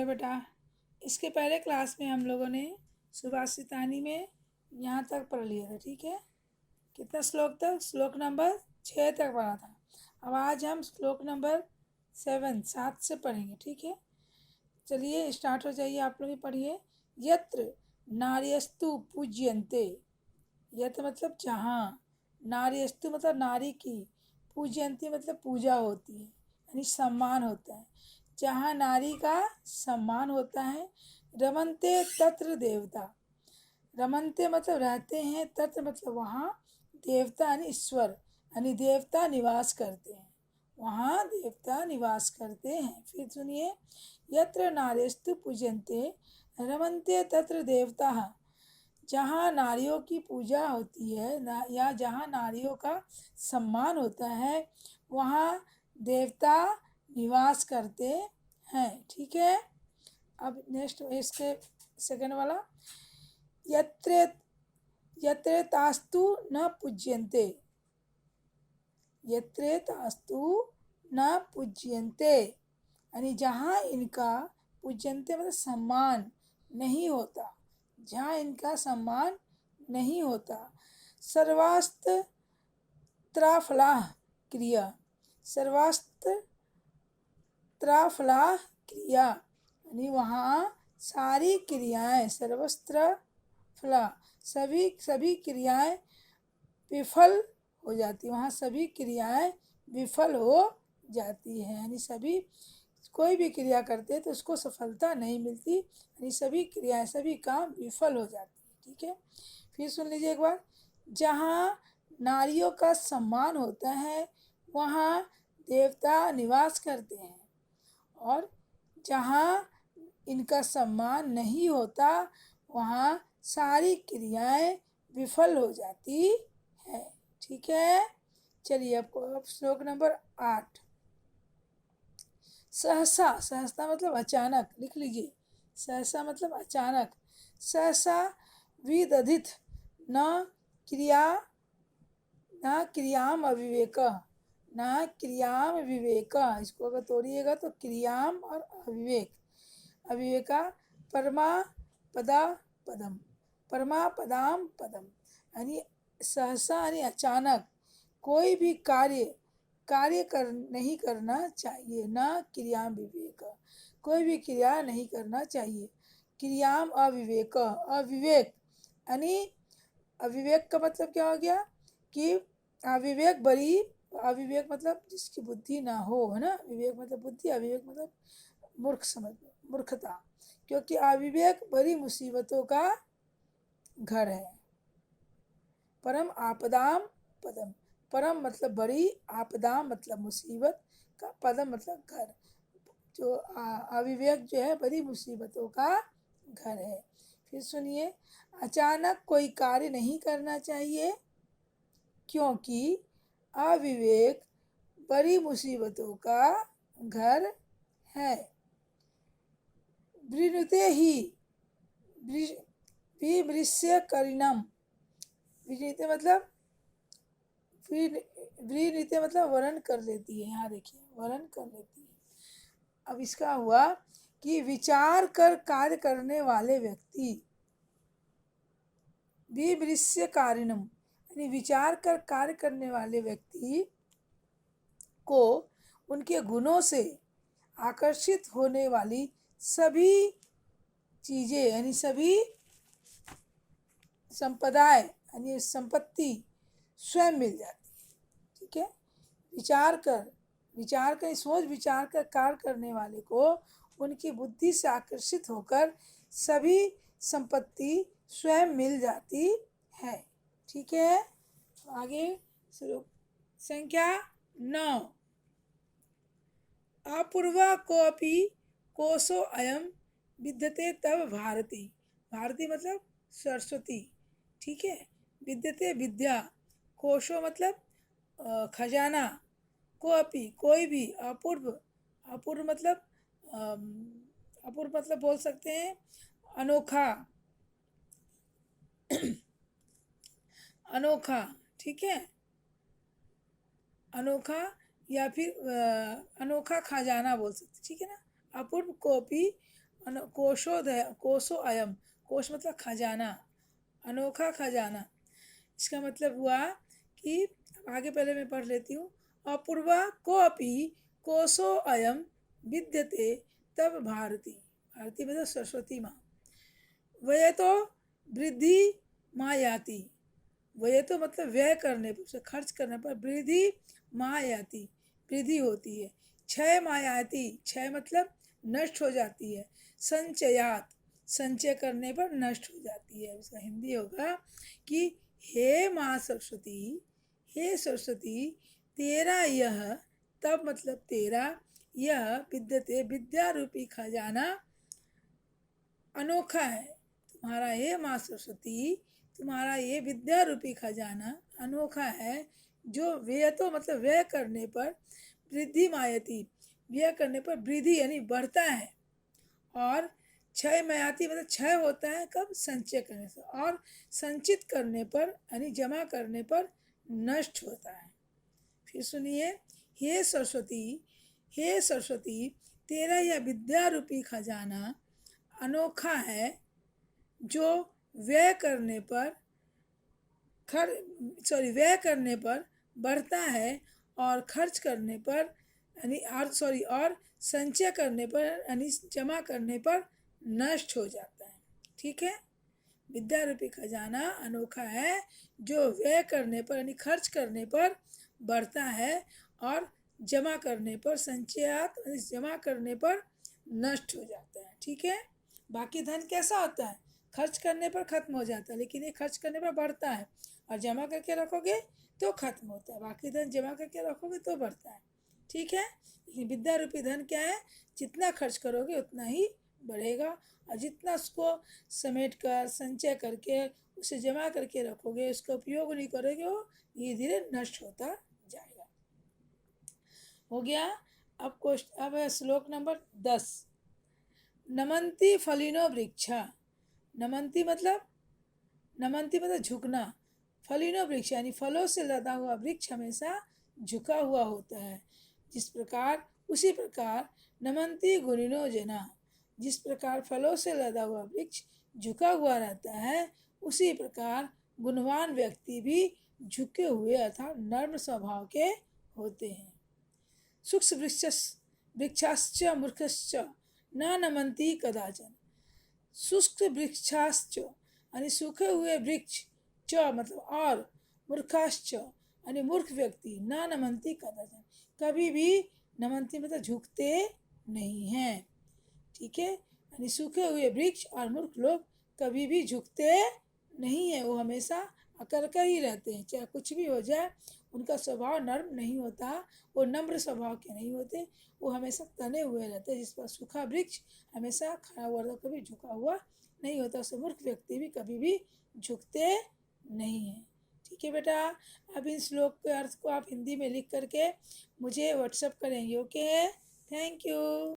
बेटा, इसके पहले क्लास में हम लोगों ने सुभाषितानी में यहाँ तक पढ़ लिया था। ठीक है, कितना श्लोक तक? श्लोक नंबर 6 तक पढ़ा था। अब आज हम श्लोक नंबर 7 से पढ़ेंगे। ठीक है, चलिए स्टार्ट हो जाइए। आप लोग भी पढ़िए। यत्र नार्यस्तु पूज्यन्ते। यत्र मतलब जहाँ, नार्यस्तु मतलब नारी की, पूज्यन्ते मतलब पूजा होती है, यानी सम्मान होता है। जहाँ नारी का सम्मान होता है। रमन्ते तत्र देवता। रमन्ते मतलब रहते हैं, तत्र मतलब वहाँ, देवता यानी ईश्वर, यानी देवता निवास करते हैं। वहाँ देवता निवास करते हैं। फिर सुनिए, यत्र नार्यस्तु पूज्यन्ते रमन्ते तत्र देवता। जहाँ नारियों की पूजा होती है या जहाँ नारियों का सम्मान होता है, वहाँ देवता निवास करते हैं। ठीक है, अब नेक्स्ट इसके सेकंड वाला, यत्र यत्र तास्तु न पूज्यन्ते। यत्र तास्तु न पूज्यन्ते, यानी जहाँ इनका, पूज्यन्ते मतलब सम्मान नहीं होता, जहाँ इनका सम्मान नहीं होता। सर्वास्त्र त्राफलाह क्रिया। सर्वास्त्र त्राफलाह क्रिया, यानी वहाँ सारी क्रियाएं, सर्वस्त्र फला, सभी क्रियाएं विफल हो जाती, वहाँ सभी क्रियाएं विफल हो जाती हैं। यानी सभी, कोई भी क्रिया करते तो उसको सफलता नहीं मिलती, यानी सभी क्रियाएं, सभी काम विफल हो जाती है। ठीक है, फिर सुन लीजिए एक बार। जहाँ नारियों का सम्मान होता है, वहाँ देवता निवास करते हैं, और जहाँ इनका सम्मान नहीं होता, वहाँ सारी क्रियाएं विफल हो जाती है। ठीक है, चलिए अब श्लोक नंबर 8। सहसा, सहसा मतलब अचानक, लिख लीजिए। सहसा मतलब अचानक। सहसा विदधित न क्रिया, न क्रियाम अविवेक। न क्रियाम विवेक, इसको अगर तोड़िएगा तो क्रियाम और अविवेक, अविवेका परमा पदा पदम, परमा पदाम पदम, यानी सहसा यानी अचानक कोई भी कार्य नहीं करना चाहिए। ना क्रियाम विवेक, कोई भी क्रिया नहीं करना चाहिए। क्रियाम अविवेक, अविवेक यानी, अविवेक का मतलब क्या हो गया कि अविवेक बड़ी, अविवेक मतलब जिसकी बुद्धि ना हो, है ना। विवेक मतलब बुद्धि, अविवेक मतलब मूर्ख समझ लो, मूर्खता। क्योंकि अविवेक बड़ी मुसीबतों का घर है। परम आपदाम पदम, परम मतलब बड़ी, आपदाम मतलब मुसीबत का, पदम मतलब घर। जो अविवेक जो है बड़ी मुसीबतों का घर है। फिर सुनिए, अचानक कोई कार्य नहीं करना चाहिए, क्योंकि अविवेक बड़ी मुसीबतों का घर है। वृणुते ही विमृश्य करिणम। विनीते मतलब, विनीते मतलब वर्ण कर लेती है। यहाँ देखिए, वर्ण कर लेती है। अब इसका हुआ कि विचार कर कार्य करने वाले व्यक्ति, विमृश्य कारिणम, यानी विचार कर कार्य करने वाले व्यक्ति को उनके गुणों से आकर्षित होने वाली सभी चीज़ें, यानी सभी संपदाएं, यानी संपत्ति स्वयं मिल जाती है। ठीक है, विचार कर सोच विचार कर कार्य करने वाले को उनकी बुद्धि से आकर्षित होकर सभी संपत्ति स्वयं मिल जाती है। ठीक है, आगे संख्या 9। अपूर्वा कोऽपि कोशो अयम विद्यते तब भारती। भारती मतलब सरस्वती। ठीक है, विद्यते विद्या, कोशो मतलब खजाना, कोऽपि कोई भी, अपूर्व, अपूर्व मतलब अपूर्व मतलब बोल सकते हैं अनोखा, अनोखा। ठीक है, अनोखा या फिर अनोखा खजाना बोल सकते, ठीक है ना। अपूर्व कोऽपि कोशो अयम, कोश मतलब खजाना, अनोखा खजाना। इसका मतलब हुआ कि आगे पहले मैं पढ़ लेती हूँ। अपूर्वा कोऽपि कोशो अयम विद्यते तब भारती, भारती मतलब सरस्वती माँ। वह तो वृद्धि मायाति, वह तो मतलब व्यय करने पर, उसे खर्च करने पर वृद्धि मायाति, वृद्धि होती है। क्षय मायाति, क्षय मतलब नष्ट हो जाती है। संचयात, संचय करने पर नष्ट हो जाती है। उसका हिंदी होगा कि हे माँ सरस्वती, हे सरस्वती, तेरा यह, तब मतलब तेरा, यह विद्यते विद्या रूपी खजाना अनोखा है। तुम्हारा ये माँ सरस्वती, तुम्हारा ये विद्या रूपी खजाना अनोखा है, जो व्यय तो मतलब व्यय करने पर वृद्धि मायती, व्यय करने पर वृद्धि यानी बढ़ता है, और क्षय मयाति मतलब क्षय होता है कब, संचय करने से, और संचित करने पर यानी जमा करने पर नष्ट होता है। फिर सुनिए, हे सरस्वती, हे सरस्वती, तेरा यह विद्या रूपी खजाना अनोखा है, जो व्यय करने पर व्यय करने पर बढ़ता है, और खर्च करने पर यानी और संचय करने पर यानी जमा करने पर नष्ट हो जाता है। ठीक है, विद्या रूपी खजाना अनोखा है, जो व्यय करने पर यानी खर्च करने पर बढ़ता है, और जमा करने पर संचयात जमा करने पर नष्ट हो जाता है। ठीक है, बाकी धन कैसा होता है, खर्च करने पर खत्म हो जाता है, लेकिन ये खर्च करने पर बढ़ता है, और जमा करके रखोगे तो खत्म होता है। बाकी धन जमा करके रखोगे तो बढ़ता है। ठीक है, लेकिन विद्या रूपी धन क्या है, जितना खर्च करोगे उतना ही बढ़ेगा, और जितना उसको समेट कर संचय करके उसे जमा करके रखोगे, उसका उपयोग नहीं करोगे, वो धीरे धीरे नष्ट होता जाएगा। हो गया। अब श्लोक नंबर 10। नमन्ति फलिनो वृक्षा, नमन्ति मतलब झुकना, फलिनो वृक्ष यानी फलों से लदा हुआ वृक्ष हमेशा झुका हुआ होता है। जिस प्रकार उसी प्रकार नमन्ति गुणिनो जना, जिस प्रकार फलों से लदा हुआ वृक्ष झुका हुआ रहता है, उसी प्रकार गुणवान व्यक्ति भी झुके हुए अर्थात नर्म स्वभाव के होते हैं। सूक्ष्म वृक्षाश्च मूर्खश्च न नमन्ति कदाचन, शुष्क वृक्षाश्च यानी सूखे हुए वृक्ष, च मतलब और, मूर्खाश्च यानी मूर्ख व्यक्ति, न नमन्ति कदाचन कभी भी, नमन्ति मतलब झुकते नहीं हैं। ठीक है, यानी सूखे हुए वृक्ष और मूर्ख लोग कभी भी झुकते नहीं है, वो हमेशा अकड़ कर ही रहते हैं, चाहे कुछ भी हो जाए। उनका स्वभाव नर्म नहीं होता, वो नम्र स्वभाव के नहीं होते, वो हमेशा तने हुए रहते हैं। जिस पर सूखा वृक्ष हमेशा खड़ा हुआ रहता, कभी झुका हुआ नहीं होता, उसे मूर्ख व्यक्ति भी कभी भी झुकते नहीं हैं। ठीक है बेटा, अब इन श्लोक के अर्थ को आप हिंदी में लिख करके मुझे व्हाट्सएप करेंगे। Okay, thank you.